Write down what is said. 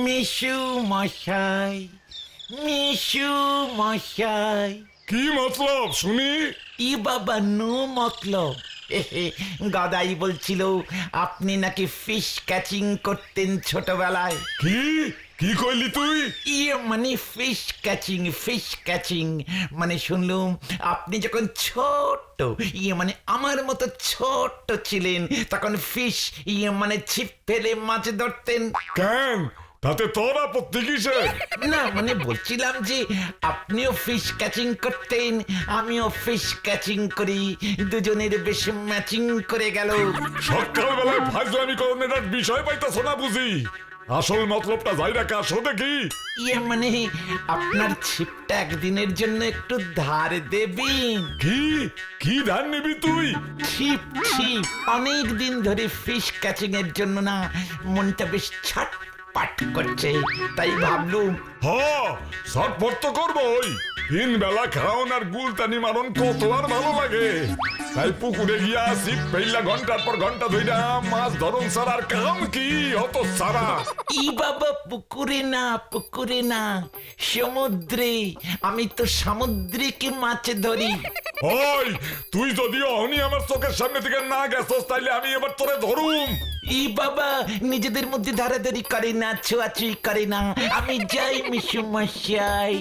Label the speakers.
Speaker 1: মিশু মশাই, মিশু মশাই।
Speaker 2: কি মতলব শুনি?
Speaker 1: ই বাবা নো মতলব। গাদাই বলছিল আপনি নাকি ফিশ ক্যাচিং করতেন ছোটবেলায়।
Speaker 2: কি কি কইলি তুই?
Speaker 1: ইয়ে মানে ফিশ ক্যাচিং মানে শুনলুম আপনি যখন ছোট মানে আমার মতো ছোট ছিলেন তখন ফিশ মানে ছিপ ফেলে মাছ ধরতেন।
Speaker 2: কেন, তাতে তোর আপত্তি কিসের?
Speaker 1: না মানে বলছিলাম যে আপনিও ফিশ ক্যাচিং করতেন, আমিও ফিশ ক্যাচিং করি, দুজনের বেশ ম্যাচিং করে গেল।
Speaker 2: সকালবেলায় ফাজলামি করনের আর বিষয় পাইতাছ না বুঝি? আসল মতলবটা যাই রাখা আসো দেখি।
Speaker 1: মানে আপনার ছিপটা একদিনের জন্য একটু ধার দেবেন?
Speaker 2: কি কি ধান নিবি তুই?
Speaker 1: ছিপ অনেক দিন ধরে ফিশ ক্যাচিং এর জন্য না মনটা বেশ ছটপট করছে, তাই ভাবলুম।
Speaker 2: হ, ছটফট তো করবই। তিন বেলা খাওন আর গুলতানি মারন কত আর ভালো লাগে। তাই পুকুরে গিয়া ছিপ ফেললা ঘন্টার পর ঘন্টা ধইরা মাছ ধরন ছাড়ার কাম কি অত সারা?
Speaker 1: ই বাবা পুকুরে না সমুদ্রে, আমি তো সামুদ্রিক মাছ ধরি।
Speaker 2: ওই তুই যদি অহনি আমার চোখের সামনে থেকে না গেছস তাইলে আমি এবার তোরে ধরুম।
Speaker 1: ই বাবা নিজেদের মধ্যে ধারাধারি করে না, ছোঁয়াছুঁই করে না, আমি যাই মিশু মশাই।